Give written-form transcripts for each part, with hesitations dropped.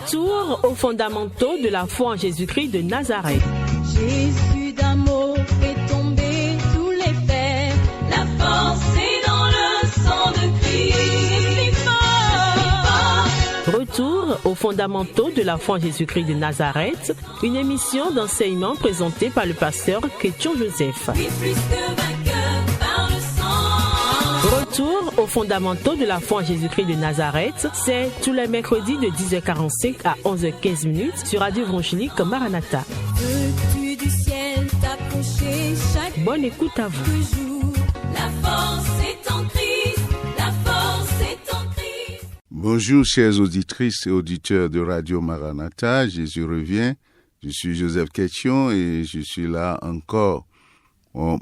Retour aux fondamentaux de la foi en Jésus-Christ de Nazareth. Jésus d'amour fait tomber tous les fers. La force est dans le sang de Christ. Je suis fort. Retour aux fondamentaux de la foi en Jésus-Christ de Nazareth, une émission d'enseignement présentée par le pasteur Chrétien Joseph. Oui, plus que vainqueur par le sang. Retour aux fondamentaux de la foi en Jésus-Christ de Nazareth, c'est tous les mercredis de 10h45 à 11h15 sur Radio Évangélique Maranatha. Veux-tu du ciel t'approcher chaque Bonne écoute à vous. jour? La force est en Christ. La force est en Christ. Bonjour chères auditrices et auditeurs de Radio Maranatha, Jésus revient. Je suis Joseph Chrétien et je suis là encore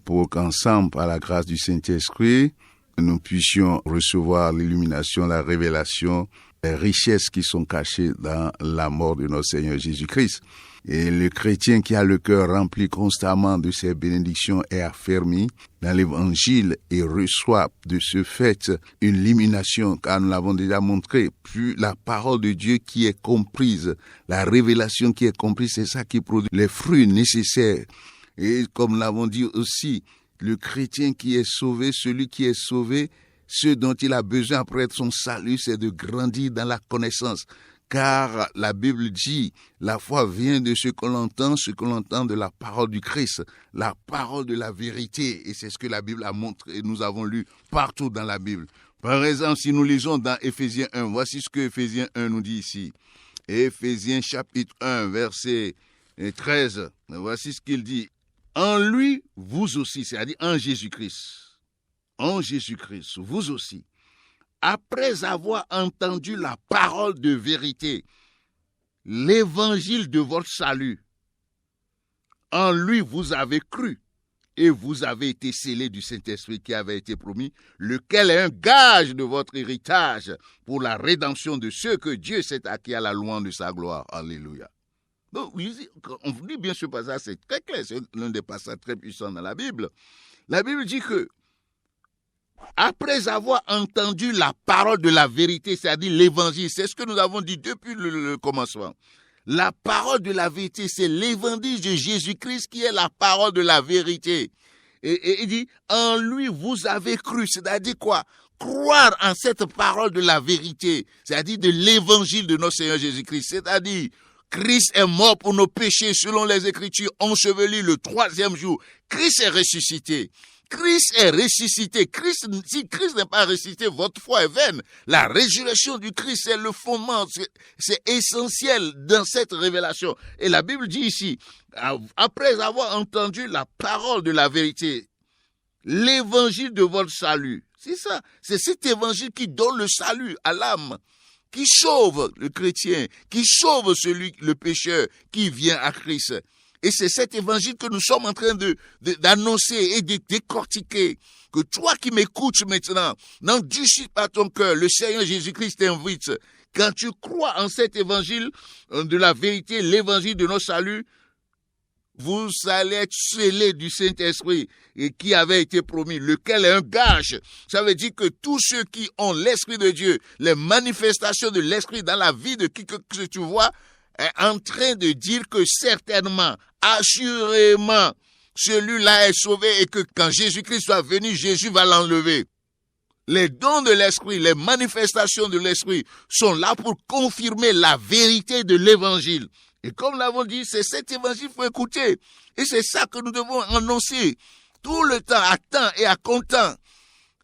pour qu'ensemble, par la grâce du Saint-Esprit, nous puissions recevoir l'illumination, la révélation, les richesses qui sont cachées dans la mort de notre Seigneur Jésus-Christ. Et le chrétien qui a le cœur rempli constamment de ces bénédictions est affermi dans l'évangile et reçoit de ce fait une illumination, car nous l'avons déjà montré. Plus la parole de Dieu qui est comprise, la révélation qui est comprise, c'est ça qui produit les fruits nécessaires. Et comme nous l'avons dit aussi, le chrétien qui est sauvé, celui qui est sauvé, ce dont il a besoin après son salut, c'est de grandir dans la connaissance. Car la Bible dit, la foi vient de ce qu'on entend de la parole du Christ, la parole de la vérité. Et c'est ce que la Bible a montré et nous avons lu partout dans la Bible. Par exemple, si nous lisons dans Éphésiens 1, voici ce que Éphésiens 1 nous dit ici. Éphésiens chapitre 1, verset 13, voici ce qu'il dit. En lui, vous aussi, c'est-à-dire en Jésus-Christ, vous aussi, après avoir entendu la parole de vérité, l'évangile de votre salut, en lui vous avez cru et vous avez été scellés du Saint-Esprit qui avait été promis, lequel est un gage de votre héritage pour la rédemption de ceux que Dieu s'est acquis à la louange de sa gloire. Alléluia. Donc, on vous dit bien ce passage, c'est très clair, c'est l'un des passages très puissants dans la Bible. La Bible dit que, après avoir entendu la parole de la vérité, c'est-à-dire l'évangile, c'est ce que nous avons dit depuis le commencement. La parole de la vérité, c'est l'évangile de Jésus-Christ qui est la parole de la vérité. Et il dit, en lui vous avez cru, c'est-à-dire quoi? Croire en cette parole de la vérité, c'est-à-dire de l'évangile de notre Seigneur Jésus-Christ, c'est-à-dire Christ est mort pour nos péchés selon les Écritures, enseveli le 3e jour. Christ est ressuscité. Christ est ressuscité. Si Christ n'est pas ressuscité, votre foi est vaine. La résurrection du Christ, c'est le fondement, c'est essentiel dans cette révélation. Et la Bible dit ici, après avoir entendu la parole de la vérité, l'évangile de votre salut, c'est ça, c'est cet évangile qui donne le salut à l'âme, qui sauve le chrétien, qui sauve le pécheur qui vient à Christ. Et c'est cet évangile que nous sommes en train d'annoncer et de décortiquer. Que toi qui m'écoutes maintenant, n'endurcis pas ton cœur. Le Seigneur Jésus-Christ t'invite. Quand tu crois en cet évangile de la vérité, l'évangile de notre salut, vous allez être scellés du Saint-Esprit et qui avait été promis, lequel est un gage. Ça veut dire que tous ceux qui ont l'Esprit de Dieu, les manifestations de l'Esprit dans la vie de qui que tu vois, est en train de dire que certainement, assurément, celui-là est sauvé et que quand Jésus-Christ soit venu, Jésus va l'enlever. Les dons de l'Esprit, les manifestations de l'Esprit sont là pour confirmer la vérité de l'Évangile. Et comme nous l'avons dit, c'est cet évangile qu'il faut écouter. Et c'est ça que nous devons annoncer tout le temps, à temps et à comptant.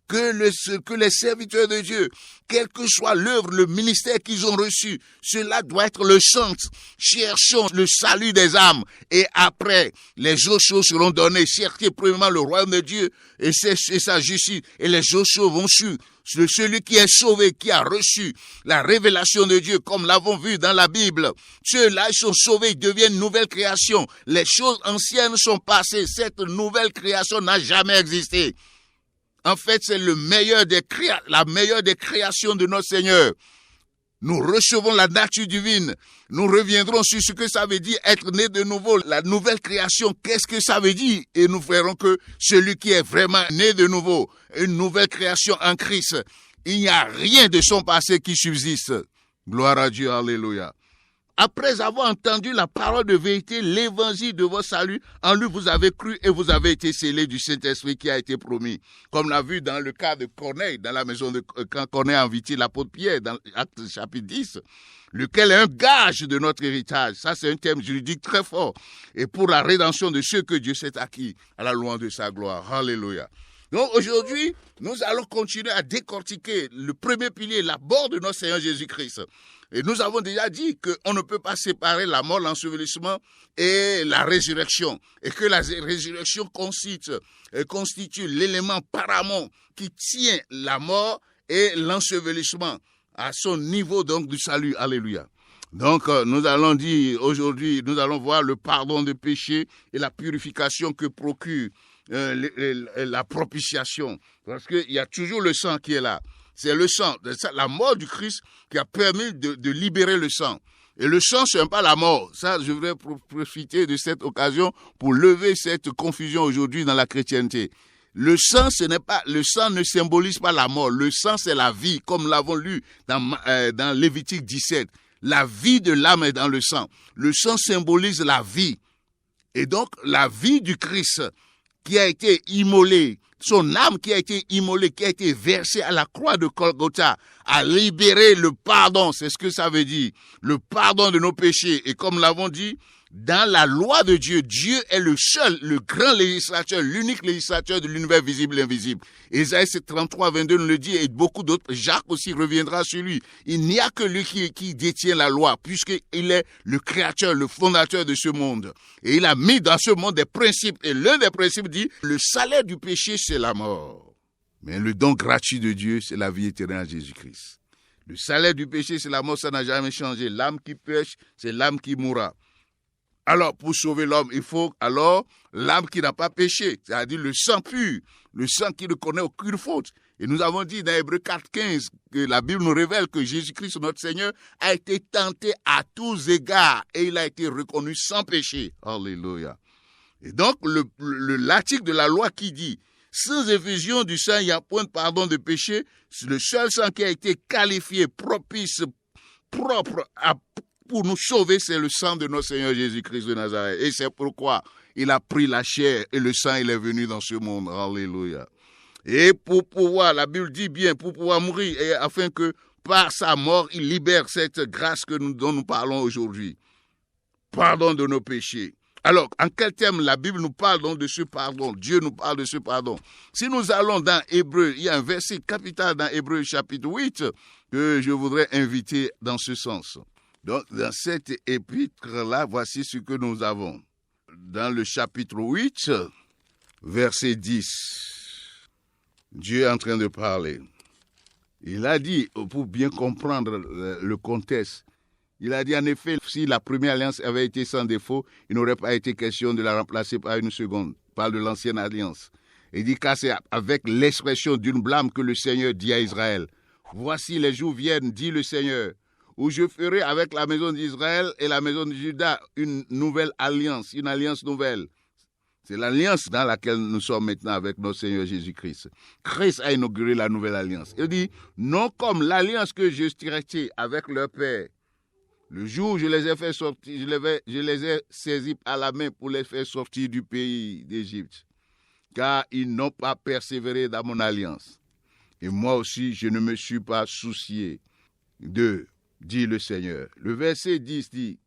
Que les serviteurs de Dieu, quelle que soit l'œuvre, le ministère qu'ils ont reçu, cela doit être le centre. Cherchons le salut des âmes. Et après, les autres choses seront données. Cherchez premièrement le royaume de Dieu et sa justice. Et les autres choses vont suivre. Celui qui est sauvé, qui a reçu la révélation de Dieu, comme l'avons vu dans la Bible. Ceux-là, ils sont sauvés, ils deviennent nouvelle création. Les choses anciennes sont passées. Cette nouvelle création n'a jamais existé. En fait, c'est la meilleure des créations de notre Seigneur. Nous recevons la nature divine. Nous reviendrons sur ce que ça veut dire être né de nouveau. La nouvelle création, qu'est-ce que ça veut dire? Et nous verrons que celui qui est vraiment né de nouveau, une nouvelle création en Christ, il n'y a rien de son passé qui subsiste. Gloire à Dieu, alléluia. après avoir entendu la parole de vérité, l'évangile de votre salut, en lui vous avez cru et vous avez été scellés du Saint-Esprit qui a été promis. Comme on l'a vu dans le cas de Corneille, dans la maison de quand Corneille a invité l'apôtre Pierre, dans Actes chapitre 10, lequel est un gage de notre héritage. Ça, c'est un thème juridique très fort. Et pour la rédemption de ceux que Dieu s'est acquis à la louange de sa gloire. Alléluia. Donc aujourd'hui, nous allons continuer à décortiquer le premier pilier, la mort de notre Seigneur Jésus-Christ. Et nous avons déjà dit qu'on ne peut pas séparer la mort, l'ensevelissement et la résurrection. Et que la résurrection constitue l'élément paramount qui tient la mort et l'ensevelissement à son niveau donc du salut. Alléluia. Donc nous allons dire aujourd'hui, nous allons voir le pardon des péchés et la purification que procure la propitiation. Parce qu'il y a toujours le sang qui est là. C'est le sang, la mort du Christ qui a permis de libérer le sang. Et le sang, ce n'est pas la mort. Ça, je voudrais profiter de cette occasion pour lever cette confusion aujourd'hui dans la chrétienté. Le sang ne symbolise pas la mort. Le sang, c'est la vie, comme l'avons lu dans Lévitique 17. La vie de l'âme est dans le sang. Le sang symbolise la vie. Et donc, la vie du Christ qui a été immolée, son âme qui a été immolée, qui a été versée à la croix de Golgotha, a libéré le pardon. C'est ce que ça veut dire. Le pardon de nos péchés. Et comme l'avons dit, dans la loi de Dieu, Dieu est le seul, le grand législateur, l'unique législateur de l'univers visible et invisible. Ésaïe 33, 22 nous le dit, et beaucoup d'autres. Jacques aussi reviendra sur lui. Il n'y a que lui qui détient la loi, puisqu'il est le créateur, le fondateur de ce monde. Et il a mis dans ce monde des principes. Et l'un des principes dit, le salaire du péché, c'est la mort. Mais le don gratuit de Dieu, c'est la vie éternelle en Jésus-Christ. Le salaire du péché, c'est la mort, ça n'a jamais changé. L'âme qui pêche, c'est l'âme qui mourra. Alors, pour sauver l'homme, il faut alors l'âme qui n'a pas péché, c'est-à-dire le sang pur, le sang qui ne connaît aucune faute. Et nous avons dit dans Hébreux 4,15 que la Bible nous révèle que Jésus-Christ, notre Seigneur, a été tenté à tous égards et il a été reconnu sans péché. Alléluia. Et donc, l'article de la loi qui dit, sans effusion du sang, il n'y a point de pardon de péché, c'est le seul sang qui a été qualifié, propice, propre pour nous sauver, c'est le sang de notre Seigneur Jésus-Christ de Nazareth. Et c'est pourquoi il a pris la chair et le sang, il est venu dans ce monde. Alléluia. Et pour pouvoir, la Bible dit bien, pour pouvoir mourir, et afin que par sa mort, il libère cette grâce dont nous parlons aujourd'hui. Pardon de nos péchés. Alors, en quel terme la Bible nous parle donc de ce pardon? Dieu nous parle de ce pardon. Si nous allons dans Hébreux, il y a un verset capital dans Hébreux chapitre 8 que je voudrais inviter dans ce sens. Donc, dans cette épître-là, voici ce que nous avons. Dans le chapitre 8, verset 10, Dieu est en train de parler. Il a dit, pour bien comprendre le contexte, il a dit en effet, si la première alliance avait été sans défaut, il n'aurait pas été question de la remplacer par une seconde. Il parle de l'ancienne alliance. Il dit car c'est avec l'expression d'une blâme que le Seigneur dit à Israël. Voici les jours viennent, dit le Seigneur, où je ferai avec la maison d'Israël et la maison de Juda une nouvelle alliance, une alliance nouvelle. C'est l'alliance dans laquelle nous sommes maintenant avec notre Seigneur Jésus-Christ. Christ a inauguré la nouvelle alliance. Il dit, non comme l'alliance que je traité avec leur père. Le jour où je les ai fait sortir, je les ai saisis à la main pour les faire sortir du pays d'Égypte. Car ils n'ont pas persévéré dans mon alliance. Et moi aussi, je ne me suis pas soucié d'eux, dit le Seigneur. Le verset 10 dit,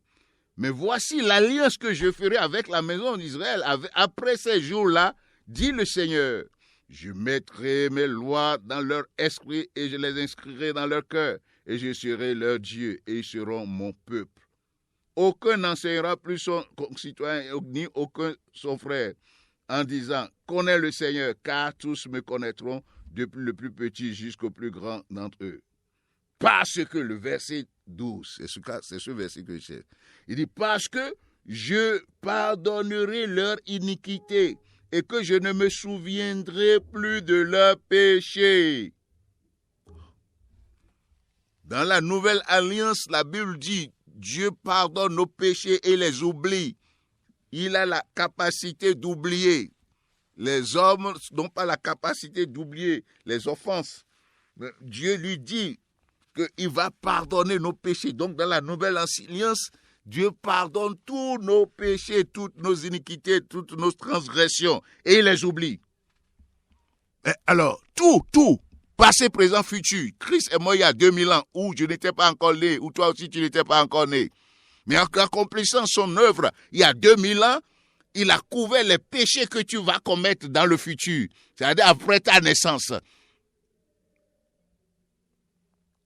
mais voici l'alliance que je ferai avec la maison d'Israël après ces jours-là, dit le Seigneur. Je mettrai mes lois dans leur esprit et je les inscrirai dans leur cœur. Et je serai leur Dieu et ils seront mon peuple. Aucun n'enseignera plus son concitoyen ni aucun son frère en disant, connais le Seigneur, car tous me connaîtront depuis le plus petit jusqu'au plus grand d'entre eux. Parce que le verset 12, c'est ce verset que je sais. Il dit, parce que je pardonnerai leur iniquité et que je ne me souviendrai plus de leurs péchés. Dans la nouvelle alliance, la Bible dit, Dieu pardonne nos péchés et les oublie. Il a la capacité d'oublier. Les hommes n'ont pas la capacité d'oublier les offenses. Mais Dieu lui dit, qu'il va pardonner nos péchés. Donc, dans la nouvelle alliance, Dieu pardonne tous nos péchés, toutes nos iniquités, toutes nos transgressions, et il les oublie. Alors, tout, passé, présent, futur. Christ est mort il y a 2000 ans, où je n'étais pas encore né, où toi aussi tu n'étais pas encore né. Mais en accomplissant son œuvre il y a 2000 ans, il a couvert les péchés que tu vas commettre dans le futur, c'est-à-dire après ta naissance.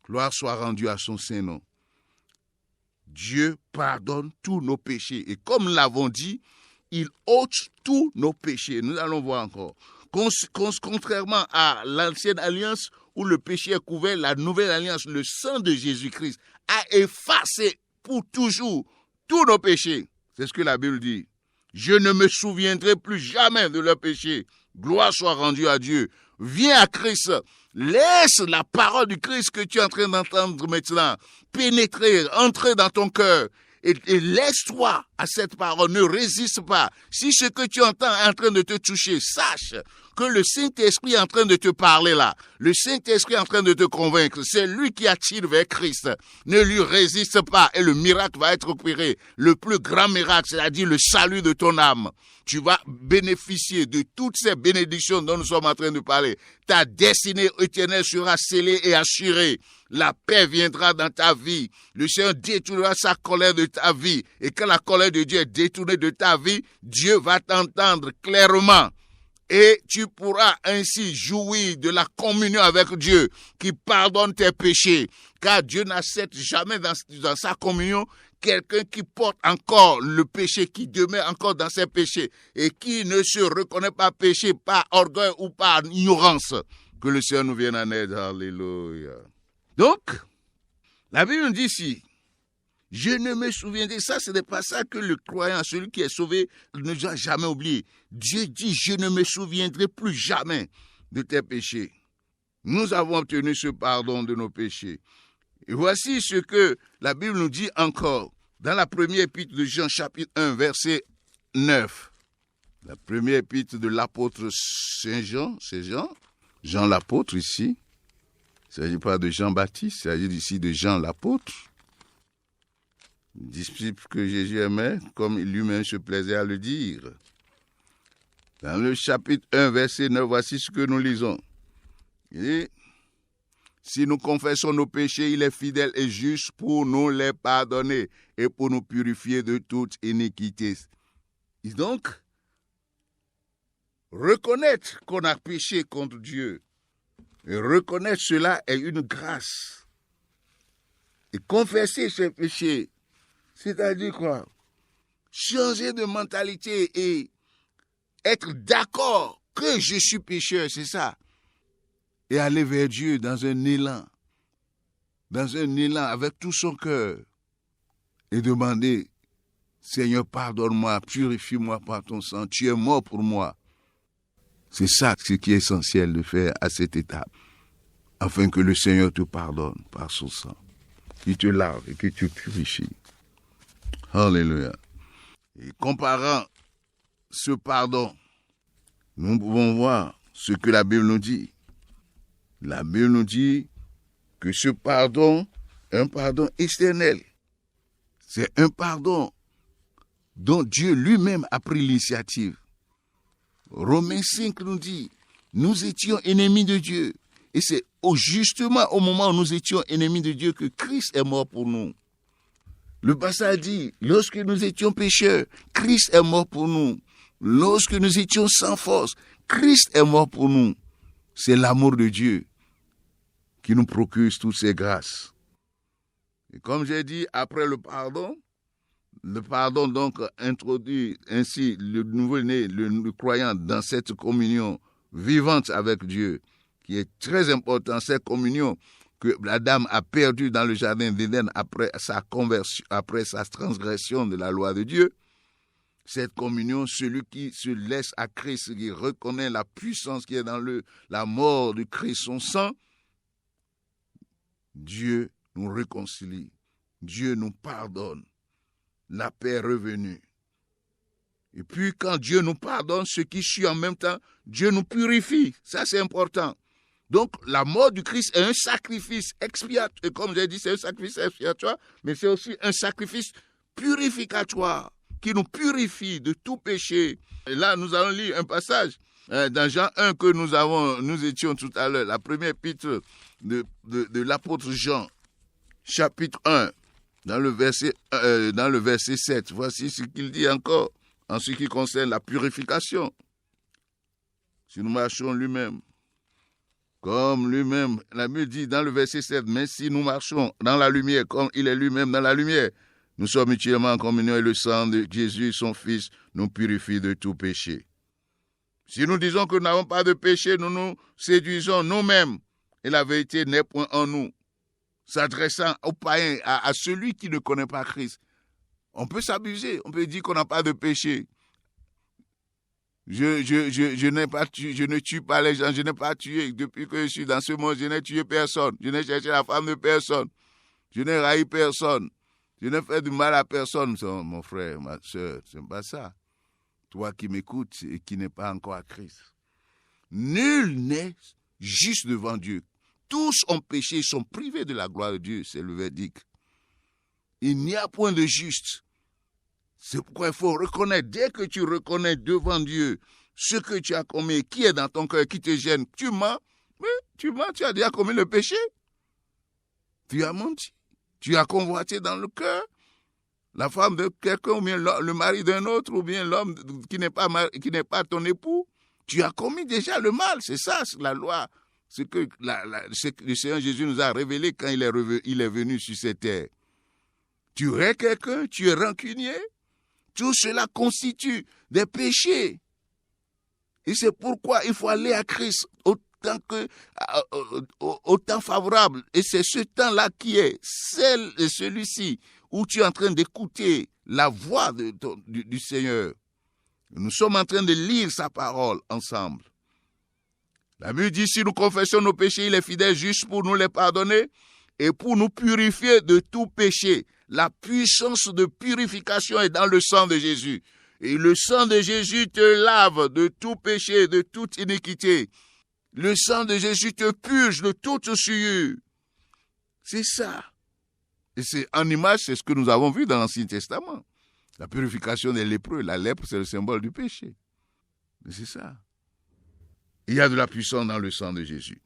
Gloire soit rendue à son Saint-Nom. Dieu pardonne tous nos péchés. Et comme nous l'avons dit, il ôte tous nos péchés. Nous allons voir encore. Contrairement à l'ancienne alliance où le péché est couvert, la nouvelle alliance, le sang de Jésus-Christ a effacé pour toujours tous nos péchés. C'est ce que la Bible dit. Je ne me souviendrai plus jamais de leurs péchés. Gloire soit rendue à Dieu. Viens à Christ. Laisse la parole du Christ que tu es en train d'entendre maintenant pénétrer, entrer dans ton cœur. Et laisse-toi à cette parole, ne résiste pas. Si ce que tu entends est en train de te toucher, sache que le Saint-Esprit est en train de te parler là. Le Saint-Esprit est en train de te convaincre. C'est lui qui attire vers Christ. Ne lui résiste pas et le miracle va être opéré. Le plus grand miracle, c'est-à-dire le salut de ton âme. Tu vas bénéficier de toutes ces bénédictions dont nous sommes en train de parler. Ta destinée éternelle sera scellée et assurée. La paix viendra dans ta vie. Le Seigneur détournera sa colère de ta vie. Et quand la colère de Dieu est détournée de ta vie, Dieu va t'entendre clairement. Et tu pourras ainsi jouir de la communion avec Dieu qui pardonne tes péchés. Car Dieu n'accepte jamais dans sa communion quelqu'un qui porte encore le péché, qui demeure encore dans ses péchés et qui ne se reconnaît pas péché par orgueil ou par ignorance. Que le Seigneur nous vienne en aide. Alléluia. Donc, la Bible nous dit ici, je ne me souviendrai, ça ce n'est pas ça que le croyant, celui qui est sauvé, ne doit jamais oublier. Dieu dit, je ne me souviendrai plus jamais de tes péchés. Nous avons obtenu ce pardon de nos péchés. Et voici ce que la Bible nous dit encore dans la première épître de Jean, chapitre 1, verset 9. La première épître de l'apôtre Saint Jean, c'est Jean l'apôtre ici. Il ne s'agit pas de Jean-Baptiste, il s'agit ici de Jean l'apôtre. Disciple que Jésus aimait, comme lui-même se plaisait à le dire. Dans le chapitre 1, verset 9, voici ce que nous lisons. Il dit, si nous confessons nos péchés, il est fidèle et juste pour nous les pardonner et pour nous purifier de toute iniquité. Et donc, reconnaître qu'on a péché contre Dieu, et reconnaître cela est une grâce. Et confesser ses péchés, c'est-à-dire quoi? Changer de mentalité et être d'accord que je suis pécheur, c'est ça. Et aller vers Dieu dans un élan avec tout son cœur et demander, Seigneur, pardonne-moi, purifie-moi par ton sang, tu es mort pour moi. C'est ça ce qui est essentiel de faire à cette étape, afin que le Seigneur te pardonne par son sang, qu'il te lave et que tu purifies. Alléluia. Et comparant ce pardon, nous pouvons voir ce que la Bible nous dit. La Bible nous dit que ce pardon est un pardon éternel. C'est un pardon dont Dieu lui-même a pris l'initiative. Romains 5 nous dit, nous étions ennemis de Dieu. Et c'est justement au moment où nous étions ennemis de Dieu que Christ est mort pour nous. Le passage dit, lorsque nous étions pécheurs, Christ est mort pour nous. Lorsque nous étions sans force, Christ est mort pour nous. C'est l'amour de Dieu qui nous procure toutes ces grâces. Et comme j'ai dit, après le pardon donc introduit ainsi le nouveau-né, le croyant dans cette communion vivante avec Dieu, qui est très important, cette communion que Adam a perdue dans le jardin d'Éden après sa conversion, après sa transgression de la loi de Dieu. Cette communion, celui qui se laisse à Christ, qui reconnaît la puissance qui est dans la mort de Christ, son sang, Dieu nous réconcilie, Dieu nous pardonne, la paix est revenue. Et puis quand Dieu nous pardonne, ce qui suit en même temps, Dieu nous purifie, ça c'est important. Donc, la mort du Christ est un sacrifice expiatoire. Comme j'ai dit, c'est un sacrifice expiatoire, mais c'est aussi un sacrifice purificatoire qui nous purifie de tout péché. Et là, nous allons lire un passage dans Jean 1 que nous étions tout à l'heure, la première épître de l'apôtre Jean, chapitre 1, dans le verset 7. Voici ce qu'il dit encore en ce qui concerne la purification. Si nous marchons lui-même, comme lui-même, la Bible dit dans le verset 7, mais si nous marchons dans la lumière, comme il est lui-même dans la lumière, nous sommes mutuellement en communion et le sang de Jésus, son Fils, nous purifie de tout péché. Si nous disons que nous n'avons pas de péché, nous nous séduisons nous-mêmes et la vérité n'est point en nous. S'adressant aux païens, à celui qui ne connaît pas Christ, on peut s'abuser, on peut dire qu'on n'a pas de péché. Je ne tue pas les gens, je n'ai pas tué. Depuis que je suis dans ce monde, je n'ai tué personne. Je n'ai cherché la femme de personne. Je n'ai raillé personne. Je n'ai fait du mal à personne. Mon frère, ma soeur, ce n'est pas ça. Toi qui m'écoutes et qui n'es pas encore à Christ. Nul n'est juste devant Dieu. Tous ont péché, ils sont privés de la gloire de Dieu, c'est le verdict. Il n'y a point de juste. C'est pourquoi il faut reconnaître, dès que tu reconnais devant Dieu ce que tu as commis, qui est dans ton cœur, qui te gêne, tu mens, tu as déjà commis le péché. Tu as menti, tu as convoité dans le cœur la femme de quelqu'un, ou bien le mari d'un autre, ou bien l'homme qui n'est pas ton époux. Tu as commis déjà le mal, c'est ça, c'est la loi. Ce que le Seigneur Jésus nous a révélé quand il est venu sur cette terre. Tu hais quelqu'un, tu es rancunier. Tout cela constitue des péchés. Et c'est pourquoi il faut aller à Christ au temps favorable. Et c'est ce temps-là qui est celui-ci où tu es en train d'écouter la voix du Seigneur. Nous sommes en train de lire sa parole ensemble. La Bible dit, si nous confessons nos péchés, il est fidèle juste pour nous les pardonner et pour nous purifier de tout péché. La puissance de purification est dans le sang de Jésus. Et le sang de Jésus te lave de tout péché, de toute iniquité. Le sang de Jésus te purge de toute souillure. C'est ça. Et c'est en image, c'est ce que nous avons vu dans l'Ancien Testament. La purification des lépreux. La lèpre, c'est le symbole du péché. Mais c'est ça. Il y a de la puissance dans le sang de Jésus.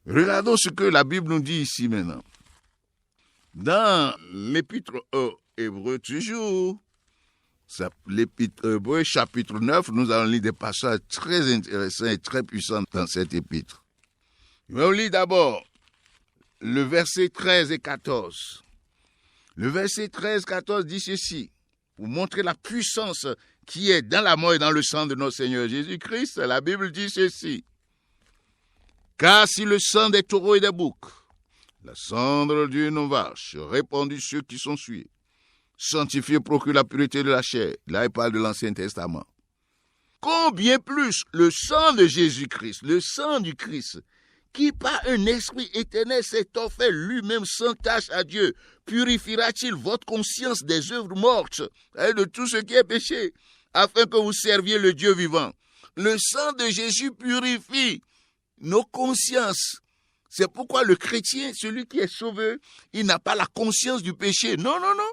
Regardons ce que la Bible nous dit ici maintenant. Dans l'épître aux Hébreux toujours, l'épître Hébreux chapitre 9, nous allons lire des passages très intéressants et très puissants dans cette épître. On lit d'abord le verset 13 et 14. Le verset 13-14 dit ceci, pour montrer la puissance qui est dans la mort et dans le sang de notre Seigneur Jésus-Christ. La Bible dit ceci. Car si le sang des taureaux et des boucs, la cendre d'une vache, répandue sur ceux qui sont souillés, sanctifiés procure la pureté de la chair. Là, il parle de l'Ancien Testament. Combien plus le sang de Jésus-Christ, le sang du Christ, qui par un esprit éternel s'est offert lui-même sans tache à Dieu, purifiera-t-il votre conscience des œuvres mortes et de tout ce qui est péché, afin que vous serviez le Dieu vivant. Le sang de Jésus purifie nos consciences. C'est pourquoi le chrétien, celui qui est sauvé, il n'a pas la conscience du péché. Non, non, non.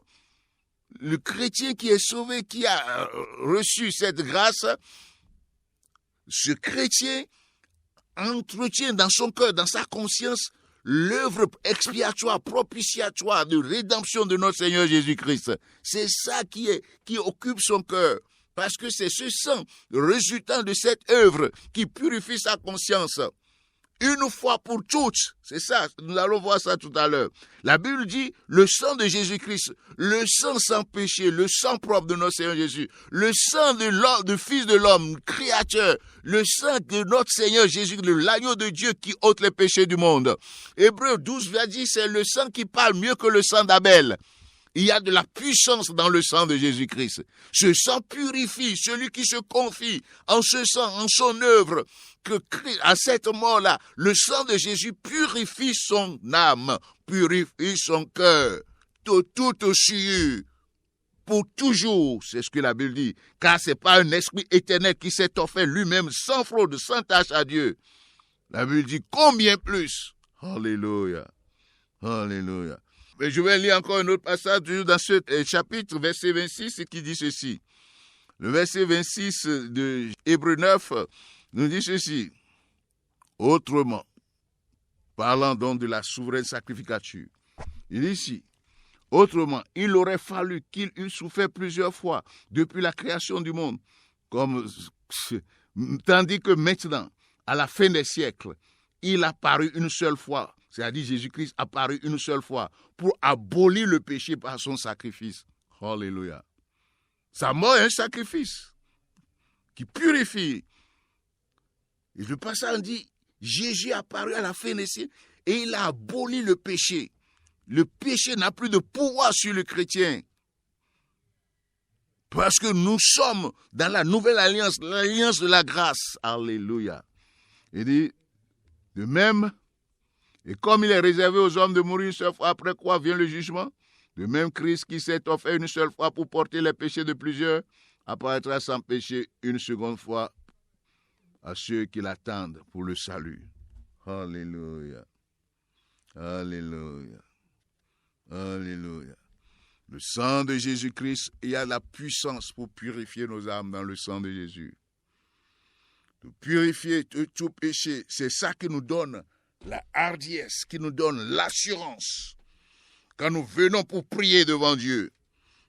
Le chrétien qui est sauvé, qui a reçu cette grâce, ce chrétien entretient dans son cœur, dans sa conscience, l'œuvre expiatoire, propitiatoire de rédemption de notre Seigneur Jésus-Christ. C'est ça qui occupe son cœur. Parce que c'est ce sang résultant de cette œuvre qui purifie sa conscience. Une fois pour toutes, c'est ça, nous allons voir ça tout à l'heure. La Bible dit, le sang de Jésus-Christ, le sang sans péché, le sang propre de notre Seigneur Jésus, le sang de l'homme, du Fils de l'homme, créateur, le sang de notre Seigneur Jésus, l'agneau de Dieu qui ôte les péchés du monde. Hébreux 12 va dire, c'est le sang qui parle mieux que le sang d'Abel. Il y a de la puissance dans le sang de Jésus-Christ. Ce sang purifie celui qui se confie en ce sang, en son œuvre, que à cette mort-là, le sang de Jésus purifie son âme, purifie son cœur, de toute souillure, pour toujours, c'est ce que la Bible dit, car c'est pas un esprit éternel qui s'est offert lui-même sans fraude, sans tache à Dieu. La Bible dit combien plus. Alléluia. Alléluia. Mais je vais lire encore un autre passage dans ce chapitre, verset 26, qui dit ceci. Le verset 26 de Hébreux 9 nous dit ceci. Autrement, parlant donc de la souveraine sacrificature, il dit ici, autrement, il aurait fallu qu'il eût souffert plusieurs fois depuis la création du monde, tandis que maintenant, à la fin des siècles, il a paru une seule fois, c'est-à-dire Jésus-Christ a paru une seule fois pour abolir le péché par son sacrifice. Alléluia. Sa mort est un sacrifice qui purifie. Et le passage dit, Jésus est apparu à la fin des siècles et il a aboli le péché. Le péché n'a plus de pouvoir sur le chrétien. Parce que nous sommes dans la nouvelle alliance, l'alliance de la grâce. Alléluia. Il dit, de même, et comme il est réservé aux hommes de mourir une seule fois, après quoi vient le jugement, de même Christ qui s'est offert une seule fois pour porter les péchés de plusieurs, apparaîtra sans péché une seconde fois à ceux qui l'attendent pour le salut. Alléluia. Alléluia. Alléluia. Le sang de Jésus-Christ, il y a la puissance pour purifier nos âmes dans le sang de Jésus. De purifier tout péché, c'est ça qui nous donne la hardiesse, qui nous donne l'assurance. Quand nous venons pour prier devant Dieu,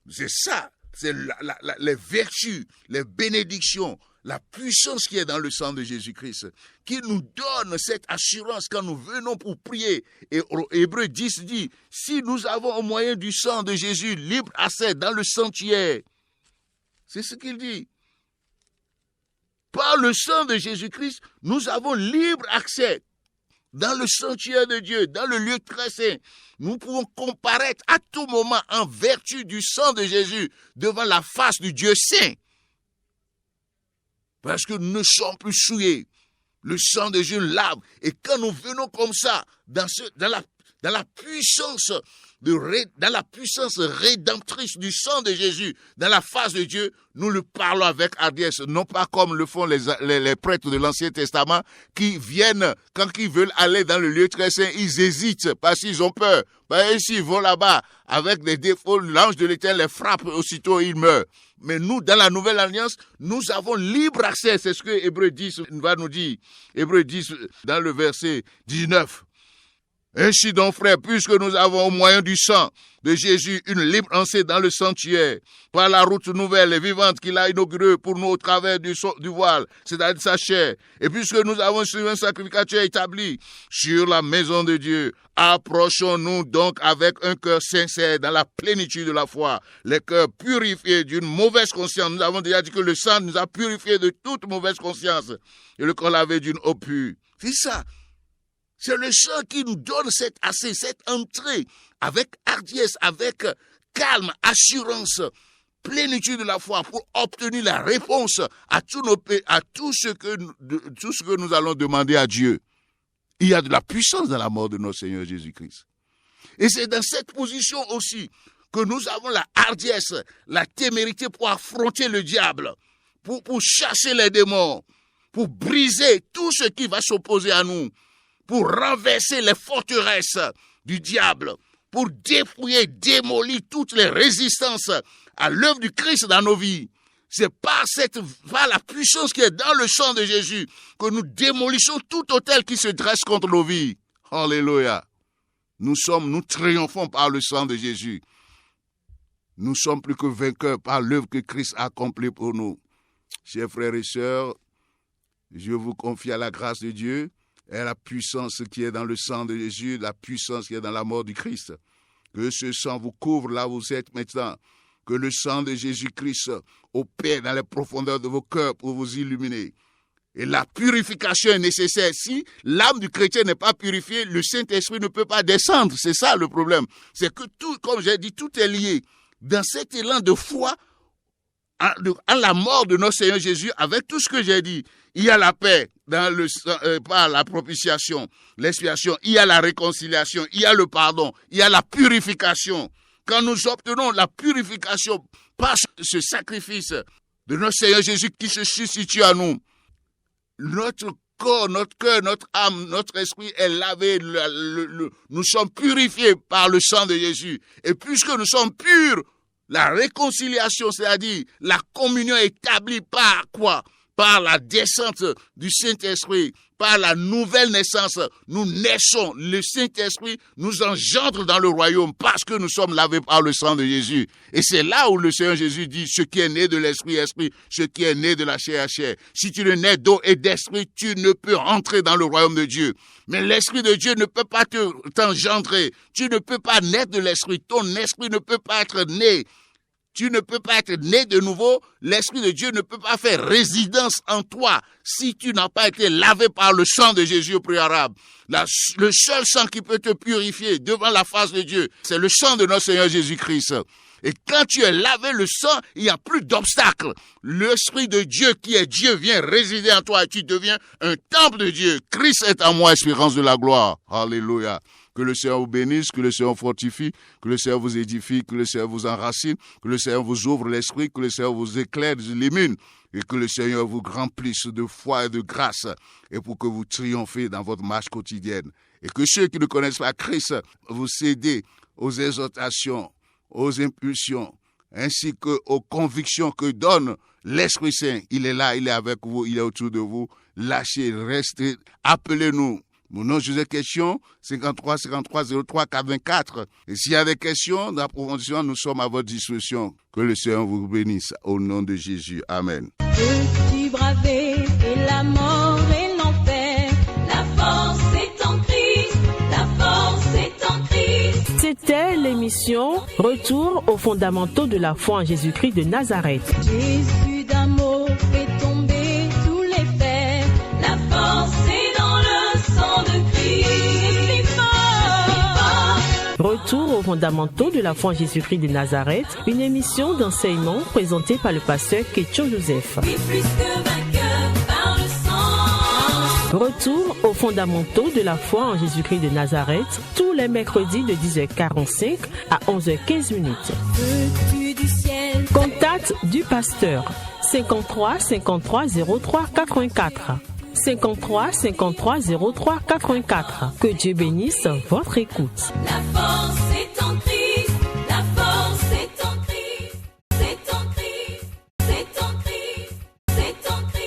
c'est ça, c'est les vertus, les bénédictions, la puissance qui est dans le sang de Jésus-Christ, qui nous donne cette assurance quand nous venons pour prier. Et Hébreux 10 dit, si nous avons au moyen du sang de Jésus libre accès dans le sanctuaire, c'est ce qu'il dit. Par le sang de Jésus-Christ, nous avons libre accès dans le sanctuaire de Dieu, dans le lieu très saint. Nous pouvons comparaître à tout moment en vertu du sang de Jésus devant la face du Dieu saint. Parce que nous ne sommes plus souillés. Le sang de Jésus lave. Et quand nous venons comme ça, dans la puissance rédemptrice du sang de Jésus, dans la face de Dieu, nous le parlons avec hardiesse, non pas comme le font les prêtres de l'Ancien Testament, qui viennent, quand ils veulent aller dans le lieu très saint, ils hésitent parce qu'ils ont peur. Et s'ils vont là-bas avec des défauts, l'ange de l'Éternel les frappe, aussitôt ils meurent. Mais nous, dans la nouvelle alliance, nous avons libre accès. C'est ce que Hébreux 10 va nous dire. Hébreux 10, dans le verset 19. Ainsi donc, frères, puisque nous avons au moyen du sang de Jésus une libre entrée dans le sanctuaire, par la route nouvelle et vivante qu'il a inaugurée pour nous au travers du voile, c'est-à-dire sa chair, et puisque nous avons sur un sacrificateur établi sur la maison de Dieu, approchons-nous donc avec un cœur sincère dans la plénitude de la foi, les cœurs purifiés d'une mauvaise conscience. Nous avons déjà dit que le sang nous a purifiés de toute mauvaise conscience et le corps lavé d'une eau pure. C'est ça. C'est le sang qui nous donne cette entrée avec hardiesse, avec calme, assurance, plénitude de la foi pour obtenir la réponse à tout ce que nous allons demander à Dieu. Il y a de la puissance dans la mort de notre Seigneur Jésus-Christ. Et c'est dans cette position aussi que nous avons la hardiesse, la témérité pour affronter le diable, pour chasser les démons, pour briser tout ce qui va s'opposer à nous, pour renverser les forteresses du diable, pour dépouiller, démolir toutes les résistances à l'œuvre du Christ dans nos vies. C'est par la puissance qui est dans le sang de Jésus que nous démolissons tout autel qui se dresse contre nos vies. Alléluia. Nous triomphons par le sang de Jésus. Nous sommes plus que vainqueurs par l'œuvre que Christ a accomplie pour nous. Chers frères et sœurs, je vous confie à la grâce de Dieu et la puissance qui est dans le sang de Jésus, la puissance qui est dans la mort du Christ. Que ce sang vous couvre là où vous êtes maintenant. Que le sang de Jésus-Christ opère dans les profondeurs de vos cœurs pour vous illuminer. Et la purification est nécessaire. Si l'âme du chrétien n'est pas purifiée, le Saint-Esprit ne peut pas descendre. C'est ça le problème. C'est que tout, comme j'ai dit, tout est lié. Dans cet élan de foi, à la mort de notre Seigneur Jésus, avec tout ce que j'ai dit, il y a la paix par la propitiation, l'expiation, il y a la réconciliation, il y a le pardon, il y a la purification. Quand nous obtenons la purification par ce sacrifice de notre Seigneur Jésus qui se substitue à nous, notre corps, notre cœur, notre âme, notre esprit est lavé, nous sommes purifiés par le sang de Jésus. Et puisque nous sommes purs, la réconciliation, c'est-à-dire la communion établie par quoi? Par la descente du Saint-Esprit, par la nouvelle naissance, nous naissons. Le Saint-Esprit nous engendre dans le royaume parce que nous sommes lavés par le sang de Jésus. Et c'est là où le Seigneur Jésus dit, ce qui est né de l'Esprit, Esprit, ce qui est né de la chair, chair. Si tu ne nais d'eau et d'Esprit, tu ne peux rentrer dans le royaume de Dieu. Mais l'Esprit de Dieu ne peut pas t'engendrer. Tu ne peux pas naître de l'Esprit. Ton esprit ne peut pas être né. Tu ne peux pas être né de nouveau. L'Esprit de Dieu ne peut pas faire résidence en toi si tu n'as pas été lavé par le sang de Jésus au préalable. Le seul sang qui peut te purifier devant la face de Dieu, c'est le sang de notre Seigneur Jésus-Christ. Et quand tu es lavé le sang, il n'y a plus d'obstacle. L'Esprit de Dieu qui est Dieu vient résider en toi et tu deviens un temple de Dieu. Christ est en moi, espérance de la gloire. Alléluia. Que le Seigneur vous bénisse, que le Seigneur vous fortifie, que le Seigneur vous édifie, que le Seigneur vous enracine, que le Seigneur vous ouvre l'esprit, que le Seigneur vous éclaire, vous illumine, et que le Seigneur vous remplisse de foi et de grâce, et pour que vous triomphez dans votre marche quotidienne. Et que ceux qui ne connaissent pas Christ, vous cédez aux exhortations, aux impulsions, ainsi qu'aux convictions que donne l'Esprit Saint. Il est là, il est avec vous, il est autour de vous. Lâchez, restez, appelez-nous. Mon nom, José Question, 53 53 03 84. Et s'il y a des questions d'approfondissement, nous sommes à votre disposition. Que le Seigneur vous bénisse au nom de Jésus. Amen. Peux-tu braver et la mort et l'enfer? La force est en Christ, la force est en Christ. C'était l'émission Retour aux fondamentaux de la foi en Jésus-Christ de Nazareth. Jésus d'un mot fait tomber tous les fers. La force est dans le sang de Christ. Je suis fort. Retour aux fondamentaux de la foi en Jésus-Christ de Nazareth, une émission d'enseignement présentée par le pasteur Ketcho Joseph. Et plus que vainqueur par le sang. Retour aux fondamentaux de la foi en Jésus-Christ de Nazareth, tous les mercredis de 10h45 à 11h15. Veux-tu du ciel? Contact du pasteur 53 53 03 84. 53 53 03 84. Que Dieu bénisse votre écoute. La force est en Christ.